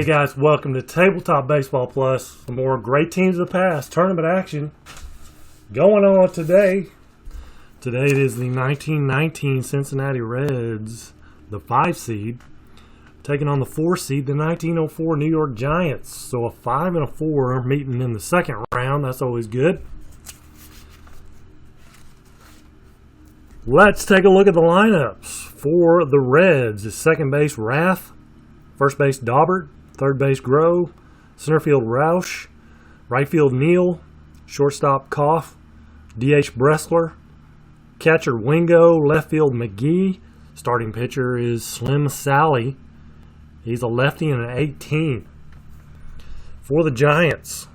Hey guys, welcome to Tabletop Baseball Plus. Some more great teams of the past, tournament action going on today. Today it is the 1919 Cincinnati Reds, the 5 seed, taking on the 4 seed, the 1904 New York Giants. So a 5 and a 4 are meeting in the second round. That's always good. Let's take a look at the lineups. For the Reds, is second base Rath, first base Daubert, third base Grove, center field Roush, right field Neal, shortstop Koff, DH Bressler, catcher Wingo, left field McGee, starting pitcher is Slim Sally. He's a lefty and an 18. For the Giants,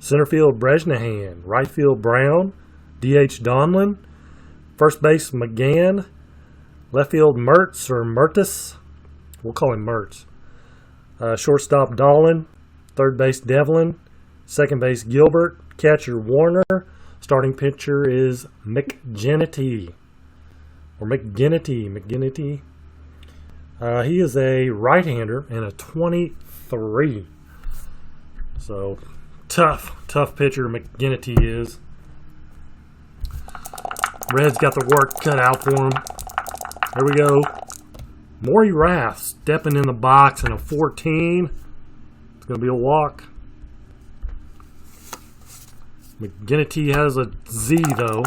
center field Bresnahan, right field Brown, DH Donlin, first base McGann, left field Mertz or Mertis, we'll call him Mertz. Shortstop Dolan, third base Devlin, second base Gilbert, catcher Warner, starting pitcher is McGinnity. He is a right-hander and a 23. So tough pitcher McGinnity is. Reds got the work cut out for him. There we go. Maury Rath stepping in the box in a 14. It's going to be a walk. McGinnity has a Z, though.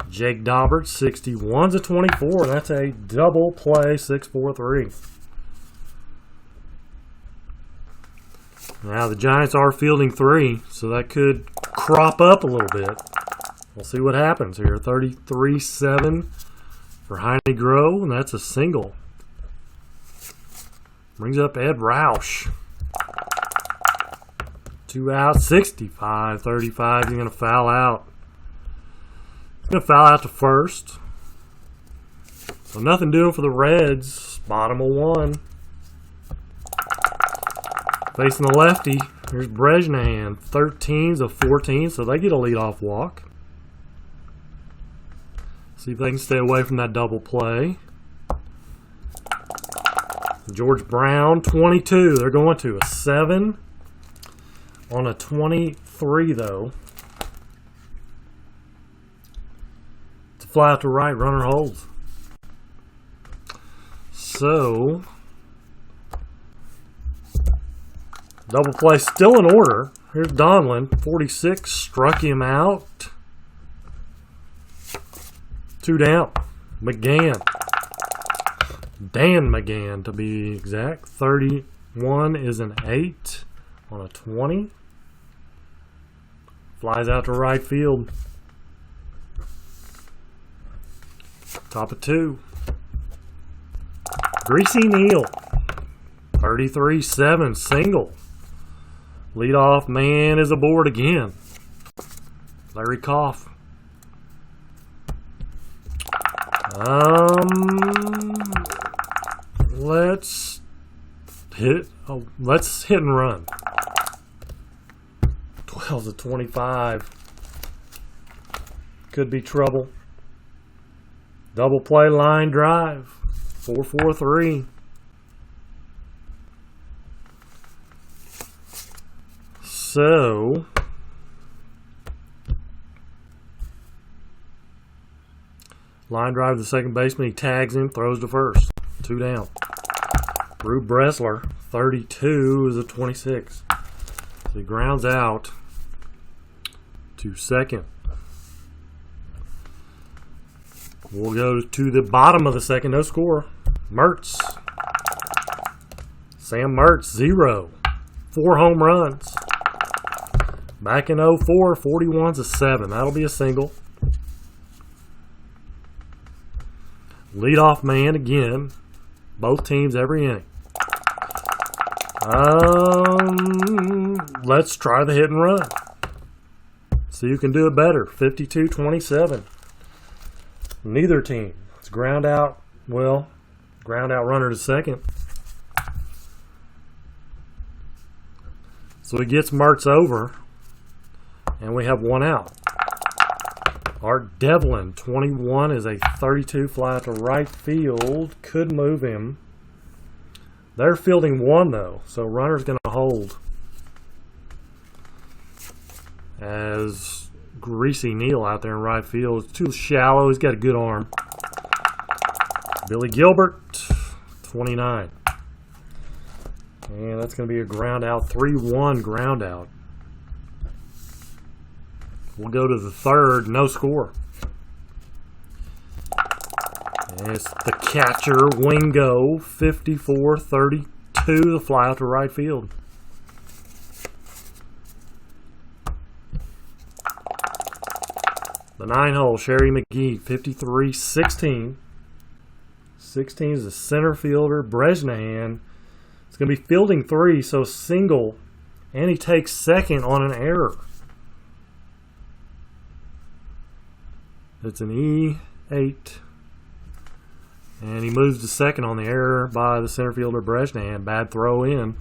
Jake Daubert, 61's a 24. That's a double play, 6-4-3. Now, the Giants are fielding 3, so that could crop up a little bit. We'll see what happens here. 33-7 for Heine Grove, and that's a single. Brings up Ed Roush. 2 out, 65-35. He's going to foul out. He's going to foul out to first. So nothing doing for the Reds. Bottom of 1. Facing the lefty, here's Bresnahan. 13's a 14, so they get a leadoff walk. See if they can stay away from that double play. George Brown, 22. They're going to a 7 on a 23, though. It's a fly out to right. Runner holds. So, double play still in order. Here's Donlin, 46. Struck him out. 2 down. McGann. Dan McGann, to be exact. 31 is an 8 on a 20. Flies out to right field. Top of 2. Greasy Neal. 33-7 single. Leadoff man is aboard again. Larry Koff. Let's hit and run. 12's a 25. Could be trouble. Double play line drive. 4-4-3. So line drive to the second baseman. He tags him, throws to first. 2 down. Drew Bressler, 32 is a 26. So he grounds out to second. We'll go to the bottom of the second. No score. Mertz. Sam Mertz, 0. 4 home runs. Back in 04, 41's a 7. That'll be a single. Leadoff man again. Both teams every inning. Let's try the hit and run. See who can do it better. 52-27. Neither team. It's ground out. Well, ground out runner to second. So he gets Mertz over, and we have 1 out. Art Devlin, 21, is a 32 fly to right field. Could move him. They're fielding one, though, so runner's going to hold. As Greasy Neal out there in right field. It's too shallow. He's got a good arm. Billy Gilbert, 29. And that's going to be a ground out. 3-1 ground out. We'll go to the third. No score. And it's the catcher, Wingo, 54-32. The fly out to right field. The 9-hole, Sherry McGee, 53-16. 16 is the center fielder, Bresnahan. It's going to be fielding 3, so single. And he takes second on an error. It's an E8. And he moves to second on the error by the center fielder, Bresnahan. Bad throw in.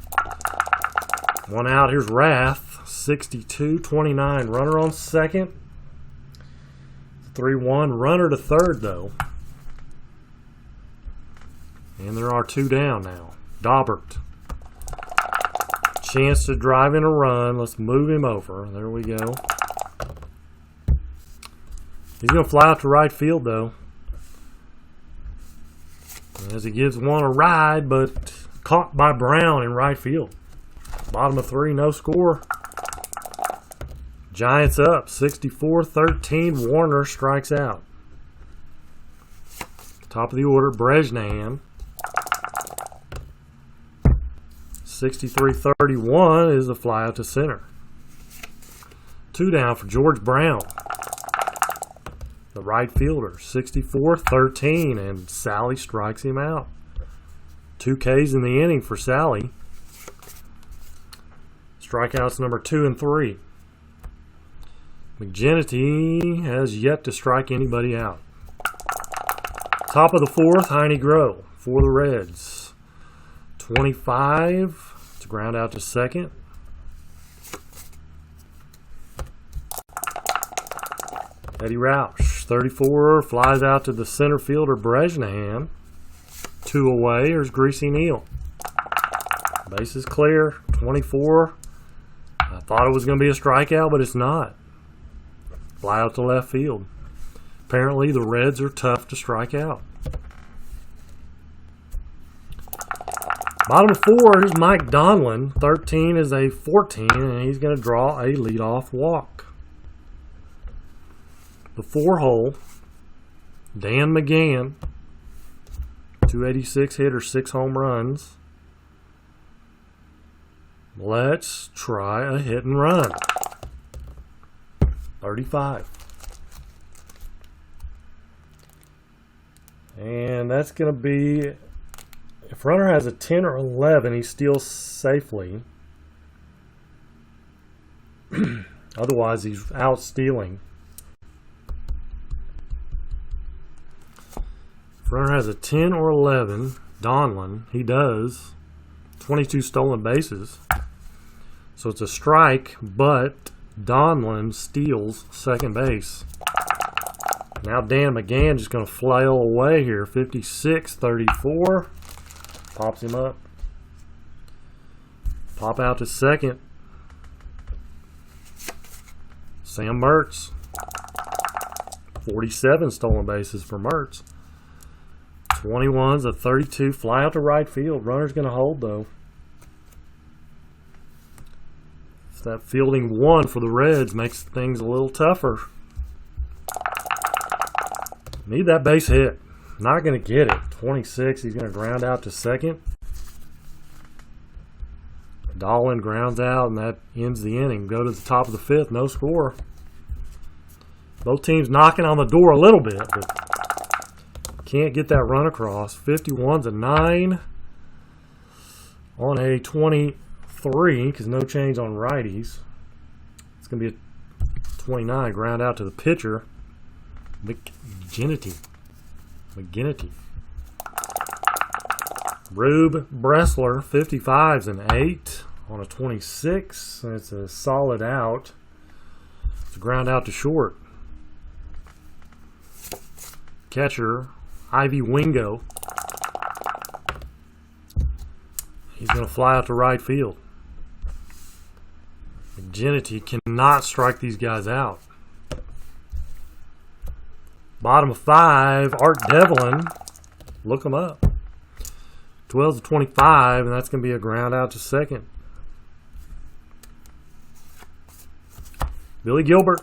One out. Here's Rath, 62-29. Runner on second. 3-1. Runner to third, though. And there are 2 down now. Daubert. Chance to drive in a run. Let's move him over. There we go. He's going to fly out to right field, though. As he gives one a ride, but caught by Brown in right field. Bottom of 3, no score. Giants up, 64-13. Warner strikes out. Top of the order, Bresnahan. 63-31 is the fly out to center. 2 down for George Brown. The right fielder, 64-13, and Sally strikes him out. 2 Ks in the inning for Sally. Strikeouts number 2 and 3. McGinnity has yet to strike anybody out. Top of the 4th, Heine Groh for the Reds. 25 to ground out to second. Eddie Roush, 34, flies out to the center fielder, Bresnahan. 2 away, here's Greasy Neal. Base is clear, 24. I thought it was going to be a strikeout, but it's not. Fly out to left field. Apparently, the Reds are tough to strike out. Bottom of 4 is Mike Donlin. 13 is a 14, and he's going to draw a leadoff walk. The 4-hole, Dan McGann, 286 hitter, 6 home runs. Let's try a hit and run. 35. And that's going to be, if runner has a 10 or 11, he steals safely. Otherwise, he's out stealing. If runner has a 10 or 11, Donlin, he does. 22 stolen bases. So it's a strike, but Donlin steals second base. Now Dan McGann just going to flail away here. 56-34. Pops him up. Pop out to second. Sam Mertz. 47 stolen bases for Mertz. 21's a 32. Fly out to right field. Runner's going to hold, though. It's that fielding 1 for the Reds makes things a little tougher. Need that base hit. Not going to get it. 26. He's going to ground out to second. Dolan grounds out, and that ends the inning. Go to the top of the 5th. No score. Both teams knocking on the door a little bit, but can't get that run across. 51's a 9 on a 23 because no change on righties. It's going to be a 29. Ground out to the pitcher. McGinnity. Rube Bressler, 55's an 8 on a 26. It's a solid out. It's a ground out to short. Catcher, Ivy Wingo. He's going to fly out to right field. McGinnity cannot strike these guys out. Bottom of 5, Art Devlin. Look him up. 12 to 25, and that's going to be a ground out to second. Billy Gilbert.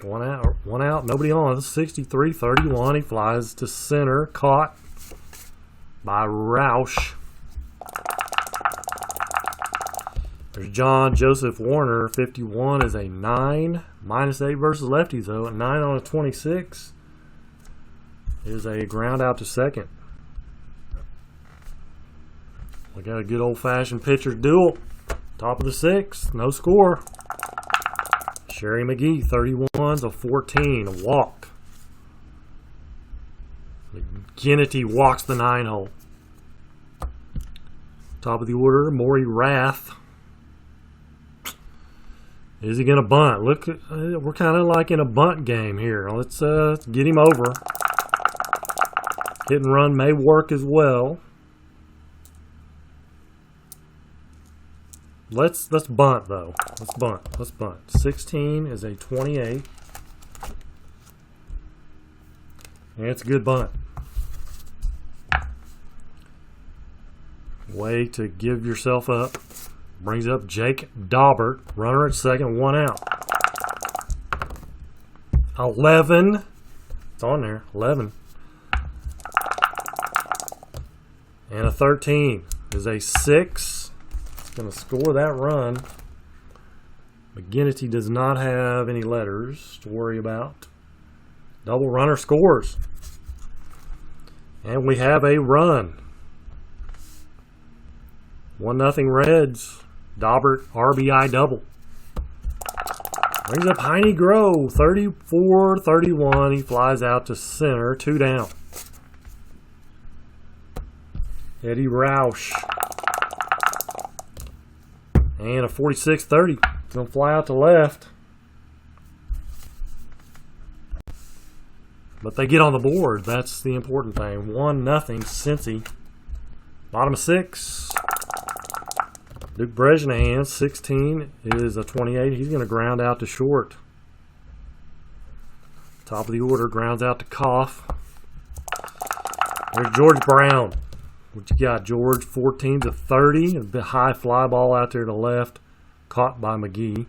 One out, nobody on. 63-31. He flies to center, caught by Roush. There's John Joseph Warner. 51 is a 9. -8 versus lefties, though. 9 on a 26 is a ground out to second. We got a good old-fashioned pitcher's duel. Top of the 6th, no score. Sherry McGee, 31's a 14, a walk. McGinnity walks the 9-hole. Top of the order, Maury Rath. Is he going to bunt? Look, we're kind of like in a bunt game here. Let's get him over. Hit and run may work as well. Let's bunt though. Let's bunt. 16 is a 28. And it's a good bunt. Way to give yourself up. Brings up Jake Daubert. Runner at second, 1 out. 11. It's on there. 11. And a 13 is a 6. It's going to score that run. McGinnity does not have any letters to worry about. Double runner scores. And we have a run. 1-0 Reds. Daubert RBI double. Brings up Heine Grove. 34-31. He flies out to center. 2 down. Eddie Roush. And a 46-30. It's going to fly out to left. But they get on the board. That's the important thing. 1-0 Cincy. Bottom of 6. Duke Brezhnehan, 16 is a 28. He's going to ground out to short. Top of the order, grounds out to Koff. There's George Brown. What you got, George? 14 to 30. A high fly ball out there to left. Caught by McGee.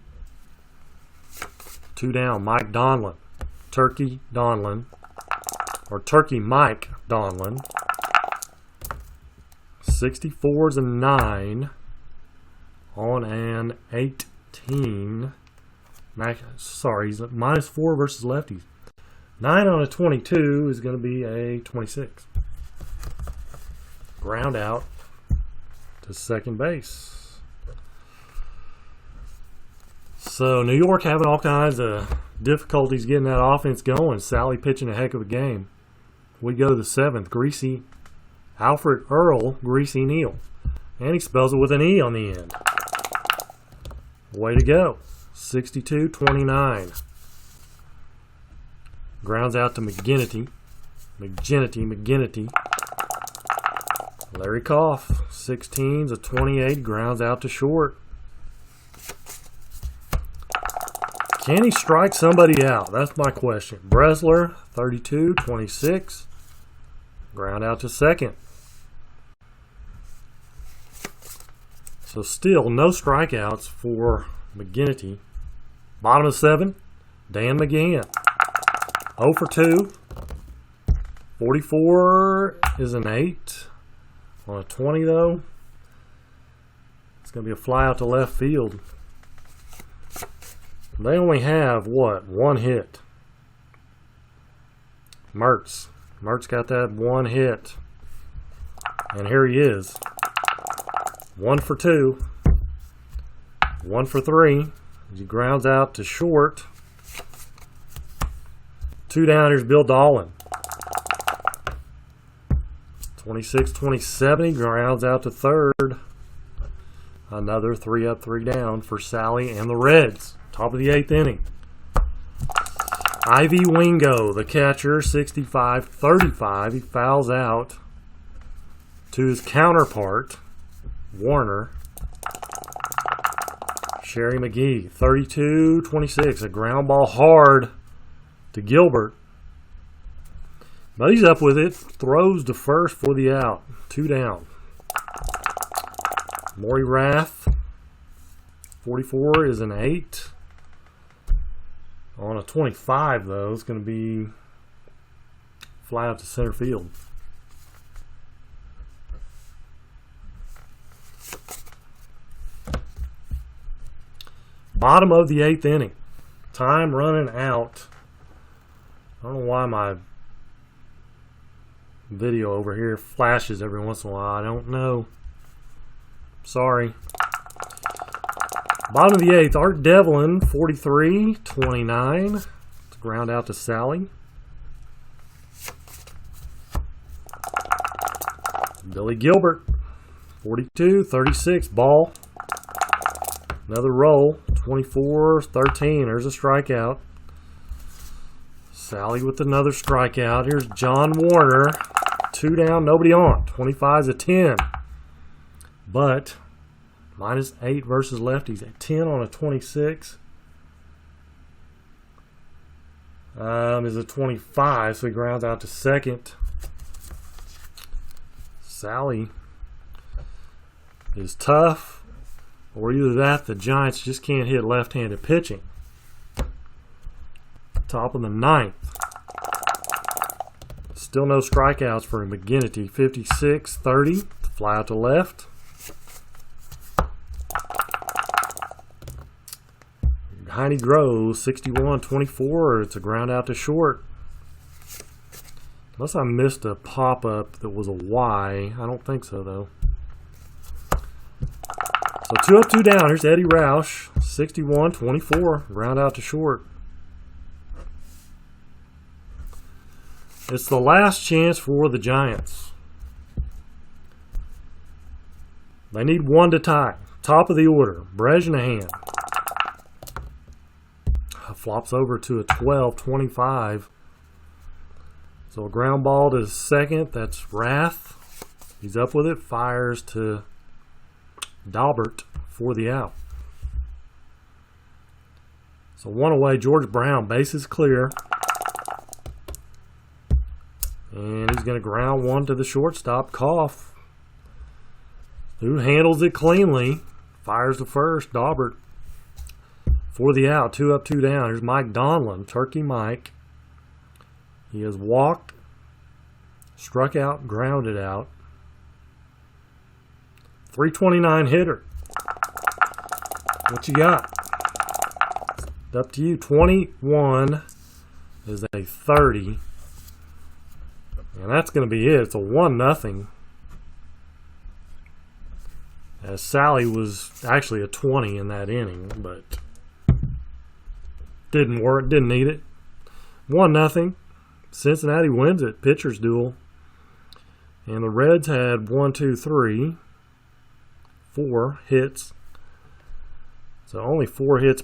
2 down, Mike Donlin. Turkey Donlin. Or Turkey Mike Donlin. 64 is a 9. On an 18. Sorry, he's -4 versus lefties. 9 on a 22 is going to be a 26. Ground out to second base. So New York having all kinds of difficulties getting that offense going. Sally pitching a heck of a game. We go to the 7th. Greasy Alfred Earl, Greasy Neal. And he spells it with an E on the end. Way to go. 62-29. Grounds out to McGinnity. McGinnity. Larry Koff. 16's a 28. Grounds out to short. Can he strike somebody out? That's my question. Bresler. 32-26. Ground out to second. So still no strikeouts for McGinnity. Bottom of 7, Dan McGann. 0 for 2. 44 is an 8. On a 20 though, it's going to be a fly out to left field. They only have, what, 1 hit. Mertz got that 1 hit. And here he is. 1 for 2. 1 for 3. He grounds out to short. 2 down. Here's Bill Dolan. 26-27. He grounds out to third. Another 3 up, 3 down for Sally and the Reds. Top of the 8th inning. Ivy Wingo, the catcher, 65-35. He fouls out to his counterpart, Warner. Sherry McGee, 32-26. A ground ball hard to Gilbert. But he's up with it. Throws to first for the out. 2 down. Maury Rath, 44 is an 8. On a 25, though, it's going to be fly out to center field. Bottom of the 8th inning. Time running out. I don't know why my video over here flashes every once in a while. I don't know. Sorry. Bottom of the 8th, Art Devlin, 43-29. To ground out to Sally. Billy Gilbert, 42-36. Ball. Another roll. 24-13. There's a strikeout. Sally with another strikeout. Here's John Warner. 2 down, nobody on. 25's a 10. But -8 versus lefties. A 10 on a 26 is a 25, so he grounds out to second. Sally is tough, or either that, the Giants just can't hit left-handed pitching. Top of the 9th. Still no strikeouts for McGinnity. 56-30. Fly out to left. Heine Groves, 61-24. It's a ground out to short. Unless I missed a pop-up that was a Y. I don't think so, though. So 2 up, 2 down. Here's Eddie Roush, 61-24. Ground out to short. It's the last chance for the Giants. They need 1 to tie. Top of the order, Bresnahan. Flops over to a 12-25. So a ground ball to second. That's Rath. He's up with it. Fires to Daubert for the out. So 1 away. George Brown. Bases clear. And he's going to ground 1 to the shortstop, Koff, who handles it cleanly. Fires to first, Daubert for the out. 2 up, 2 down. Here's Mike Donlin, Turkey Mike. He has walked, struck out, grounded out. 329 hitter. What you got? It's up to you. 21 is a 30. And that's going to be it. It's a 1-0. As Sally was actually a 20 in that inning, but didn't work, didn't need it. 1-0. Cincinnati wins it. Pitchers duel. And the Reds had 4 hits. So only 4 hits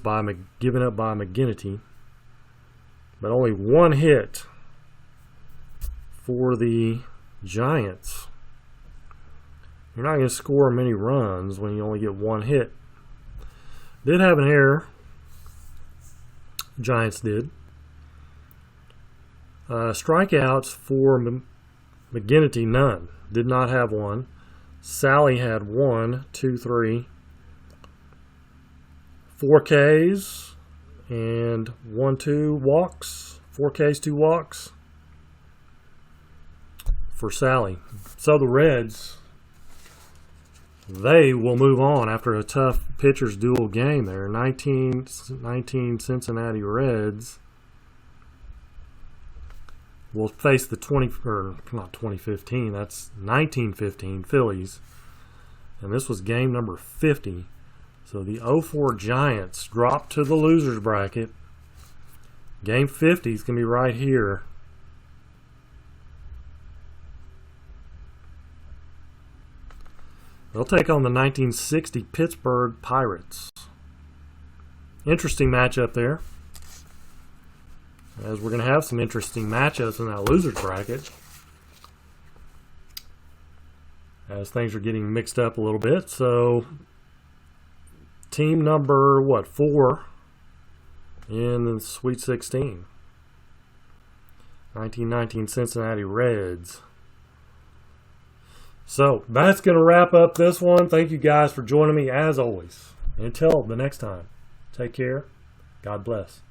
given up by McGinnity. But only 1 hit for the Giants. You're not going to score many runs when you only get 1 hit. Did have an error. Giants did. Strikeouts for McGinnity, none. Did not have 1. Sally had 1, 2, 3. 4 Ks and 1, 2 walks. 4 Ks, 2 walks for Sally. So the Reds, they will move on after a tough pitchers duel game there. 19 Cincinnati Reds will face the 1915 Phillies. And this was game number 50. So the 0-4 Giants drop to the losers bracket. Game 50 is going to be right here. They'll take on the 1960 Pittsburgh Pirates. Interesting matchup there, as we're going to have some interesting matchups in that losers bracket. as things are getting mixed up a little bit. So team number, 4 in the Sweet 16. 1919 Cincinnati Reds. So that's going to wrap up this one. Thank you guys for joining me as always. Until the next time, take care. God bless.